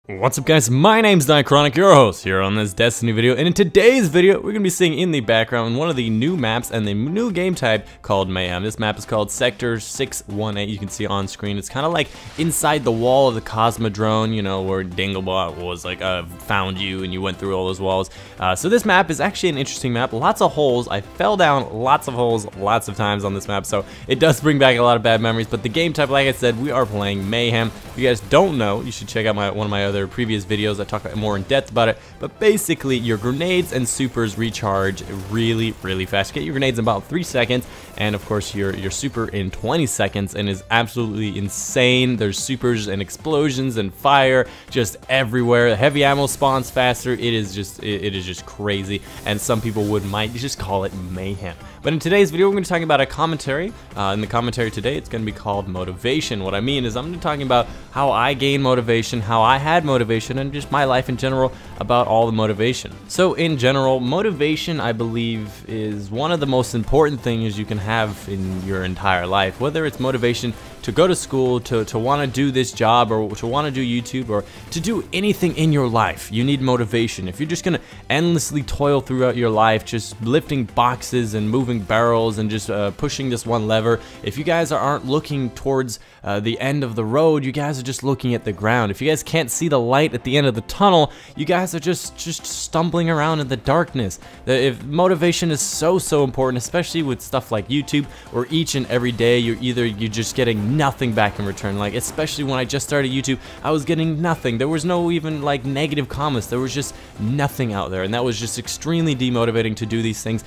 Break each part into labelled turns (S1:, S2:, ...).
S1: What's up guys, my name's Chronic, your host here on this Destiny video, and in today's video we're going to be seeing in the background one of the new maps and the new game type called Mayhem. This map is called Sector 618, you can see on screen. It's kind of like inside the wall of the Cosmodrome, you know, where Dinglebot was like, found you and you went through all those walls. So this map is actually an interesting map, lots of holes. I fell down lots of holes lots of times on this map, so it does bring back a lot of bad memories, but the game type, like I said, we are playing Mayhem. If you guys don't know, you should check out one of my other previous videos. I talk more in depth about it, but basically your grenades and supers recharge really fast. Get your grenades in about 3 seconds, and of course your super in 20 seconds, and is absolutely insane. There's supers and explosions and fire just everywhere. The heavy ammo spawns faster. It is just crazy, and some people might just call it mayhem. But in today's video, we're going to be talking about a commentary. In the commentary today, it's going to be called motivation. What I mean is I'm going to be talking about how I gained motivation, how I had motivation, and just my life in general about all the motivation. So in general, motivation, I believe, is one of the most important things you can have in your entire life. Whether it's motivation to go to school, to want to do this job, or to want to do YouTube, or to do anything in your life, you need motivation. If you're just going to endlessly toil throughout your life, just lifting boxes and moving barrels and just pushing this one lever, if you guys aren't looking towards the end of the road, you guys are just looking at the ground. If you guys can't see the light at the end of the tunnel, you guys are just stumbling around in the darkness. If motivation is so important, especially with stuff like YouTube, where each and every day you're just getting nothing back in return. Like, especially when I just started YouTube, I was getting nothing. There was no even like negative comments. There was just nothing out there, and that was just extremely demotivating to do these things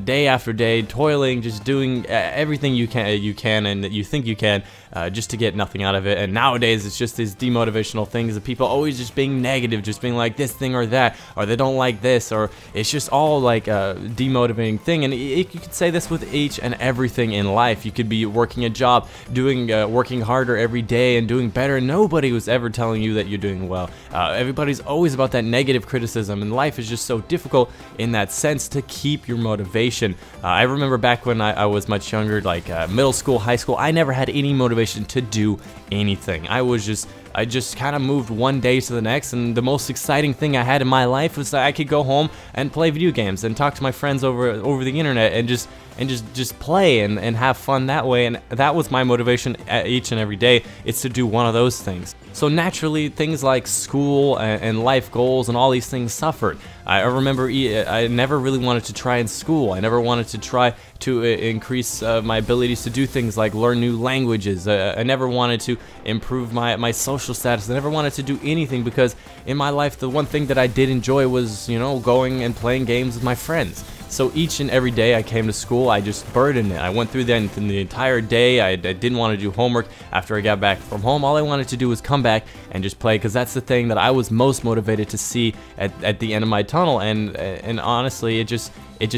S1: day after day, toiling, just doing everything you can and that you think you can, just to get nothing out of it. And nowadays it's just these demotivational things of people always just being negative, just being like this thing or that, or they don't like this, or it's just all like a demotivating thing. And you could say this with each and everything in life. You could be working a job, working harder every day and doing better, and nobody was ever telling you that you're doing well. Everybody's always about that negative criticism, and life is just so difficult in that sense to keep your motivation. I remember back when I was much younger, like middle school, high school, I never had any motivation to do anything. I just kind of moved one day to the next, and the most exciting thing I had in my life was that I could go home and play video games and talk to my friends over the internet and just play and have fun that way. And that was my motivation each and every day. It's to do one of those things. So naturally, things like school and life goals and all these things suffered. I remember I never really wanted to try in school. I never wanted to try to increase my abilities to do things like learn new languages. I never wanted to improve my social status. I never wanted to do anything, because in my life the one thing that I did enjoy was, you know, going and playing games with my friends. So each and every day I came to school, I just burdened it. I went through that in the entire day. I didn't want to do homework after I got back from home. All I wanted to do was come back and just play, because that's the thing that I was most motivated to see at the end of my tunnel. And honestly, it just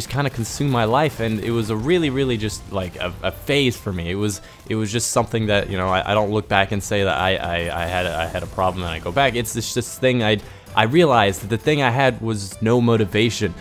S1: kind of consumed my life, and it was a really just like a phase for me. It was just something that, you know, I don't look back and say that I had a problem and I go back. It's just this thing I realized that the thing I had was no motivation.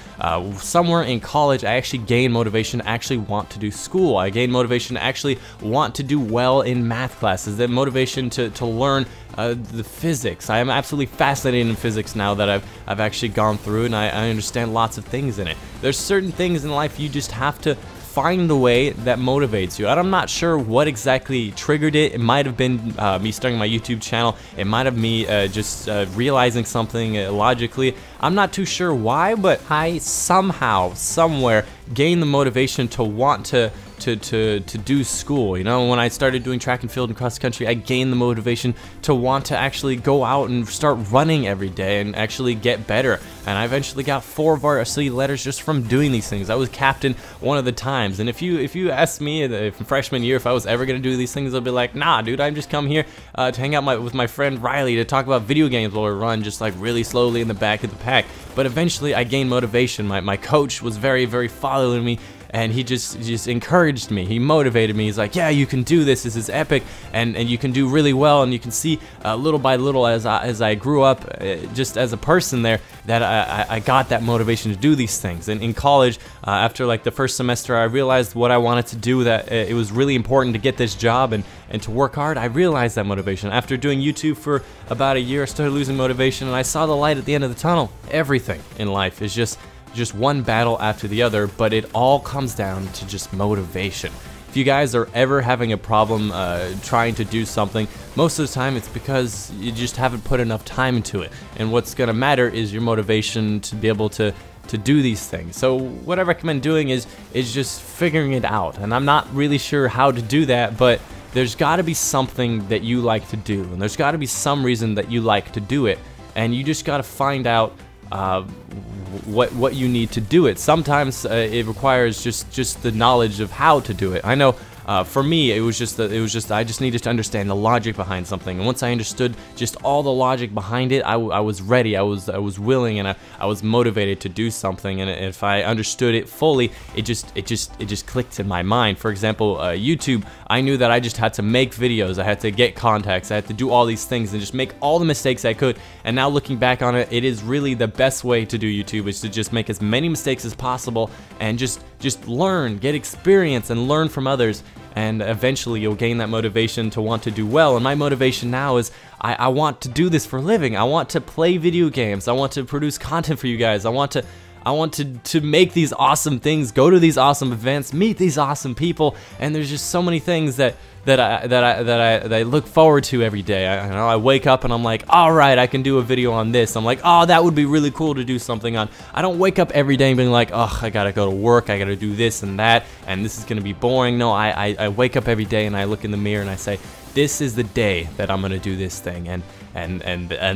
S1: Somewhere in college, I actually gained motivation to actually want to do school. I gained motivation to actually want to do well in math classes. That motivation to learn the physics. I am absolutely fascinated in physics now that I've actually gone through, and I understand lots of things in it. There's certain things in life you just have to find the way that motivates you. And I'm not sure what exactly triggered it. It might have been me starting my YouTube channel. It might have me just realizing something logically. I'm not too sure why, but I somehow, somewhere, gained the motivation to want to do school. You know, when I started doing track and field and cross country, I gained the motivation to want to actually go out and start running every day and actually get better. And I eventually got 4 varsity letters just from doing these things. I was captain one of the times. And if you asked me in freshman year if I was ever gonna do these things, I'd be like, nah, dude, I'm just come here to hang out with my friend Riley to talk about video games while we run just like really slowly in the back of the pack. But eventually I gained motivation. My coach was very following me and he just encouraged me. He motivated me. He's like, yeah, you can do this. This is epic, and you can do really well. And you can see little by little as I grew up, just as a person there, that I got that motivation to do these things. And in college, after like the first semester, I realized what I wanted to do, that it was really important to get this job and to work hard. I realized that motivation. After doing YouTube for about a year, I started losing motivation, and I saw the light at the end of the tunnel. Everything in life is just one battle after the other, but it all comes down to just motivation. If you guys are ever having a problem trying to do something, most of the time it's because you just haven't put enough time into it. And what's gonna matter is your motivation to be able to do these things. So what I recommend doing is just figuring it out. And I'm not really sure how to do that, but there's gotta be something that you like to do, and there's gotta be some reason that you like to do it, and you just gotta find out what you need to do it. Sometimes it requires just the knowledge of how to do it. I know for me it was just I just needed to understand the logic behind something, and once I understood just all the logic behind it, I was ready, I was willing, and I was motivated to do something. And if I understood it fully, it just clicked in my mind. For example, YouTube, I knew that I just had to make videos, I had to get contacts, I had to do all these things and just make all the mistakes I could. And now looking back on it, it is really the best way to do YouTube, is to just make as many mistakes as possible and just learn, get experience, and learn from others. And eventually you'll gain that motivation to want to do well. And my motivation now is I want to do this for a living. I want to play video games. I want to produce content for you guys. I want to make these awesome things, go to these awesome events, meet these awesome people, and there's just so many things that I look forward to every day. I wake up and I'm like, all right, I can do a video on this. I'm like, oh, that would be really cool to do something on. I don't wake up every day being like, oh, I gotta go to work, I gotta do this and that, and this is gonna be boring. No, I wake up every day and I look in the mirror and I say, this is the day that I'm gonna do this thing, and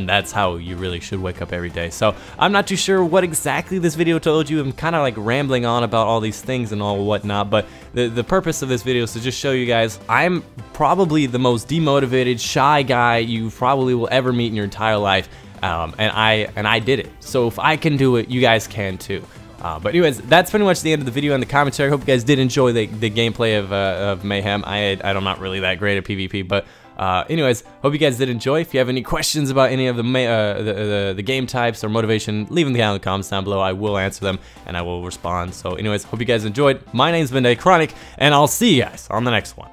S1: that's how you really should wake up every day. So I'm not too sure what exactly this video told you. I'm kind of like rambling on about all these things and all whatnot, but the purpose of this video is to just show you guys I'm probably the most demotivated, shy guy you probably will ever meet in your entire life, and I did it. So if I can do it, you guys can too. But anyways, that's pretty much the end of the video and the commentary. I hope you guys did enjoy the gameplay of Mayhem. I'm not really that great at PvP, but anyways, hope you guys did enjoy. If you have any questions about any of the game types or motivation, leave them down in the comments down below. I will answer them and I will respond. So anyways, hope you guys enjoyed. My name's been Chronic, and I'll see you guys on the next one.